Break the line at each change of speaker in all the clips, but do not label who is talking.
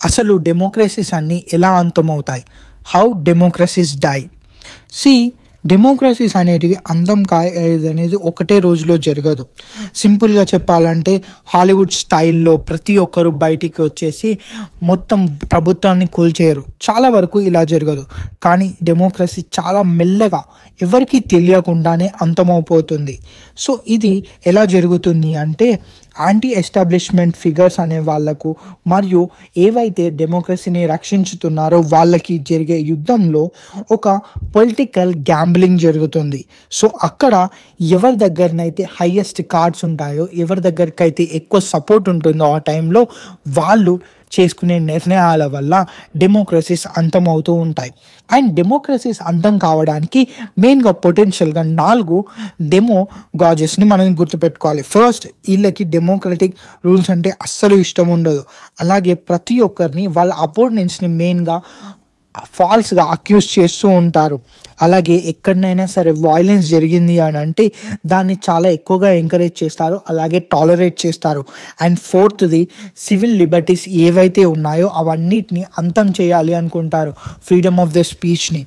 అసలు డెమోక్రసీస్ అన్నీ ఎలా అంతమవుతాయి? How democracies die? సి డెమోక్రసీస్ అనేటివి అంతం అనేది ఒకటే రోజులో జరగదు. సింపుల్గా చెప్పాలంటే హాలీవుడ్ స్టైల్లో ప్రతి ఒక్కరు బయటికి వచ్చేసి మొత్తం ప్రభుత్వాన్ని కూల్చేయరు. చాలా వరకు ఇలా జరగదు. కానీ డెమోక్రసీ చాలా మెల్లగా ఎవరికీ తెలియకుండానే అంతమైపోతుంది. సో ఇది ఎలా జరుగుతుంది అంటే యాంటీ ఎస్టాబ్లిష్మెంట్ ఫిగర్స్ అనే వాళ్ళకు మరియు ఏవైతే డెమోక్రసీని రక్షించుతున్నారో వాళ్ళకి జరిగే యుద్ధంలో ఒక పొలిటికల్ గ్యాంబ్లింగ్ జరుగుతుంది. సో అక్కడ ఎవరి దగ్గరనైతే హైయెస్ట్ కార్డ్స్ ఉంటాయో, ఎవరి దగ్గరకైతే ఎక్కువ సపోర్ట్ ఉంటుందో ఆ టైంలో వాళ్ళు చేసుకునే నిర్ణయాల వల్ల డెమోక్రసీస్ అంతమవుతూ ఉంటాయి. అండ్ డెమోక్రసీస్ అంతం కావడానికి మెయిన్గా పొటెన్షియల్గా 4 డెమోగాజెస్ని మనం గుర్తుపెట్టుకోవాలి. ఫస్ట్, వీళ్ళకి డెమోక్రటిక్ రూల్స్ అంటే అస్సలు ఇష్టం ఉండదు. అలాగే ప్రతి ఒక్కరిని వాళ్ళ అపోనెంట్స్ని మెయిన్గా ఫాల్స్గా అక్యూజ్ చేస్తూ ఉంటారు. అలాగే ఎక్కడనైనా సరే వైలెన్స్ జరిగింది అని అంటే దాన్ని చాలా ఎక్కువగా ఎంకరేజ్ చేస్తారు, అలాగే టాలరేట్ చేస్తారు. అండ్ ఫోర్త్ది, సివిల్ లిబర్టీస్ ఏవైతే ఉన్నాయో అవన్నిటిని అంతం చేయాలి అనుకుంటారు, ఫ్రీడమ్ ఆఫ్ ద స్పీచ్ని.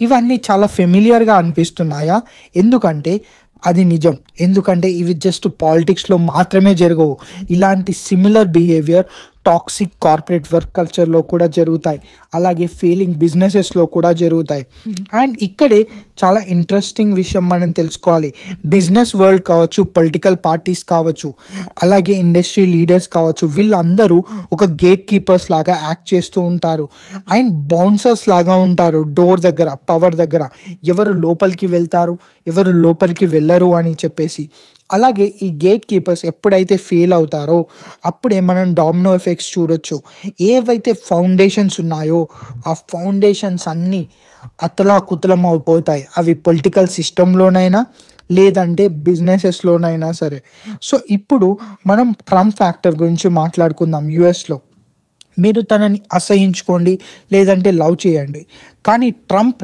ఇవన్నీ చాలా ఫెమిలియర్గా అనిపిస్తున్నాయా? ఎందుకంటే అది నిజం. ఎందుకంటే ఇవి జస్ట్ పాలిటిక్స్లో మాత్రమే జరగవు. ఇలాంటి similar behaviour toxic corporate work కల్చర్లో కూడా జరుగుతాయి, అలాగే ఫెయిలింగ్ బిజినెసెస్లో కూడా జరుగుతాయి. అండ్ ఇక్కడే చాలా ఇంట్రెస్టింగ్ విషయం మనం తెలుసుకోవాలి. బిజినెస్ వరల్డ్ కావచ్చు, పొలిటికల్ పార్టీస్ కావచ్చు, అలాగే ఇండస్ట్రీ లీడర్స్ కావచ్చు, వీళ్ళందరూ ఒక గేట్ కీపర్స్ లాగా యాక్ట్ చేస్తూ ఉంటారు అండ్ బౌన్సర్స్ లాగా ఉంటారు డోర్ దగ్గర, పవర్ దగ్గర. ఎవరు లోపలికి వెళ్తారు, ఎవరు లోపలికి వెళ్ళరు అని చెప్పేసి. అలాగే ఈ గేట్ కీపర్స్ ఎప్పుడైతే ఫెయిల్ అవుతారో అప్పుడే మనం డామినో ఎఫెక్ట్స్ చూడొచ్చు. ఏవైతే ఫౌండేషన్స్ ఉన్నాయో ఆ ఫౌండేషన్స్ అన్నీ అతలాకుతలం అయిపోతాయి. అవి పొలిటికల్ సిస్టంలోనైనా లేదంటే బిజినెసెస్లోనైనా సరే. సో ఇప్పుడు మనం ట్రంప్ ఫ్యాక్టర్ గురించి మాట్లాడుకుందాం. యుఎస్లో మీరు తనని అసహించుకోండి లేదంటే లవ్ చేయండి, కానీ Trump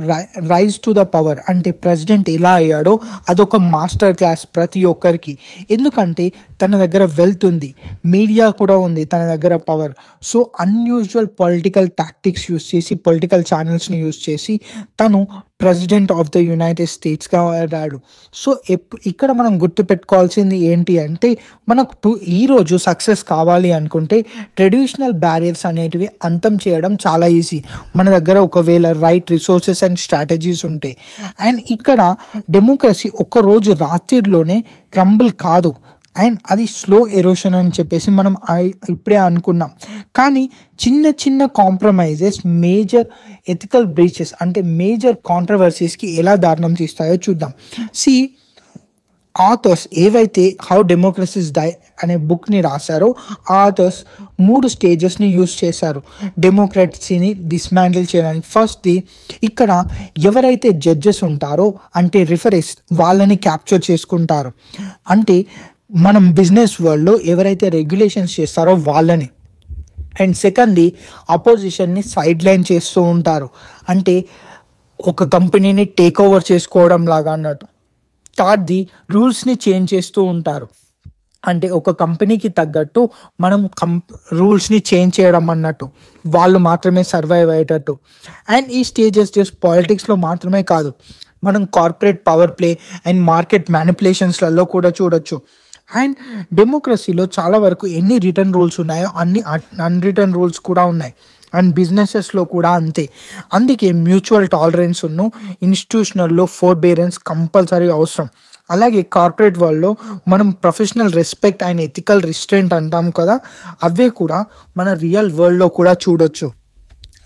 rise to the power అంటే ప్రెసిడెంట్ ఎలా అయ్యాడో అదొక మాస్టర్ క్లాస్ ప్రతి ఒక్కరికి. ఎందుకంటే తన దగ్గర వెల్త్ ఉంది, మీడియా కూడా ఉంది, తన దగ్గర power. So unusual political tactics use చేసి, పొలిటికల్ ఛానల్స్ని యూస్ చేసి తను ప్రెసిడెంట్ ఆఫ్ ద యునైటెడ్ స్టేట్స్గా అయ్యాడు. సో ఇక్కడ మనం గుర్తుపెట్టుకోవాల్సింది ఏంటి అంటే మనకు ఈరోజు సక్సెస్ కావాలి అనుకుంటే ట్రెడిషనల్ బ్యారియర్స్ అనేటివి అంతం చేయడం చాలా ఈజీ. మన దగ్గర ఒకవేళ రైట్ రిసోర్సెస్ అండ్ స్ట్రాటజీస్ ఉంటాయి. అండ్ ఇక్కడ డెమోక్రసీ ఒక్కరోజు రాత్రిలోనే క్రంబుల్ కాదు, అండ్ అది స్లో ఎరోషన్ అని చెప్పేసి మనం ఇప్పుడే అనుకున్నాం. కానీ చిన్న చిన్న కాంప్రమైజెస్ మేజర్ ఎథికల్ బ్రీచెస్ అంటే మేజర్ కాంట్రవర్సీస్కి ఎలా దారుణం తీస్తాయో చూద్దాం. సి ఆథర్స్ ఏవైతే హౌ డెమోక్రసీస్ డై అనే బుక్ని రాశారో ఆథర్స్ 3 స్టేజెస్ని యూజ్ చేశారు డెమోక్రసీని డిస్మాంటిల్ చేయడానికి. ఫస్ట్ది, ఇక్కడ ఎవరైతే జడ్జెస్ ఉంటారో అంటే రిఫరీస్ వాళ్ళని క్యాప్చర్ చేసుకుంటారు. అంటే మనం బిజినెస్ వరల్డ్లో ఎవరైతే రెగ్యులేషన్స్ చేస్తారో వాళ్ళని. అండ్ సెకండ్ది, అపోజిషన్ని సైడ్ లైన్ చేస్తూ ఉంటారు, అంటే ఒక కంపెనీని టేక్ ఓవర్ చేసుకోవడం లాగా అన్నట్టు. థర్డ్ది, రూల్స్ని చేంజ్ చేస్తూ ఉంటారు, అంటే ఒక కంపెనీకి తగ్గట్టు మనం రూల్స్ని చేంజ్ చేయడం అన్నట్టు, వాళ్ళు మాత్రమే సర్వైవ్ అయ్యేటట్టు. అండ్ ఈ స్టేజెస్ జస్ట్ పాలిటిక్స్లో మాత్రమే కాదు, మనం corporate power play and market మ్యానిపులేషన్స్లలో కూడా చూడొచ్చు. అండ్ డెమోక్రసీలో చాలా వరకు ఎన్ని రిటర్న్ రూల్స్ ఉన్నాయో అన్ని అన్రిటర్న్ రూల్స్ కూడా ఉన్నాయి. అండ్ బిజినెసెస్లో కూడా అంతే. అందుకే మ్యూచువల్ టాలరెన్స్ ఉన్న ఇన్స్టిట్యూషనల్లో ఫోర్బేరెన్స్ కంపల్సరీ అవసరం. అలాగే కార్పొరేట్ వరల్డ్లో మనం professional respect and ethical restraint అంటాం కదా, అవే కూడా మన రియల్ వరల్డ్లో కూడా చూడొచ్చు.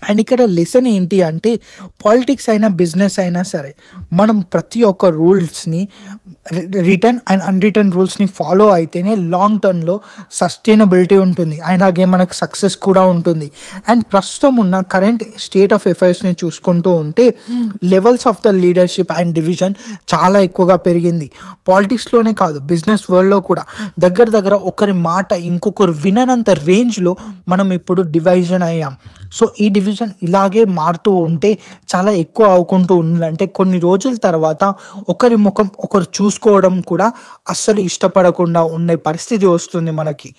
అండ్ ఇక్కడ లెసన్ ఏంటి అంటే పాలిటిక్స్ అయినా బిజినెస్ అయినా సరే మనం ప్రతి ఒక్క రూల్స్ని రిటర్న్ అండ్ అన్రిటర్న్ రూల్స్ని ఫాలో అయితేనే లాంగ్ టర్మ్లో సస్టైనబిలిటీ ఉంటుంది, అలాగే మనకు సక్సెస్ కూడా ఉంటుంది. అండ్ ప్రస్తుతం ఉన్న కరెంట్ స్టేట్ ఆఫ్ అఫైర్స్ని చూసుకుంటూ ఉంటే levels of the leadership and division చాలా ఎక్కువగా పెరిగింది. పాలిటిక్స్లోనే కాదు, బిజినెస్ వరల్డ్లో కూడా దగ్గర ఒకరి మాట ఇంకొకరు విననంత రేంజ్లో మనం ఇప్పుడు డివైజన్ అయ్యాం. సో ఈ డివిజన్ ఇలాగే మారుతూ ఉంటే చాలా ఎక్కువ అవుకుంటూ ఉందంటే కొన్ని రోజుల తర్వాత ఒకరి ముఖం ఒకరు చూసుకోవడం కూడా అస్సలు ఇష్టపడకుండా ఉండే పరిస్థితి వస్తుంది మనకి.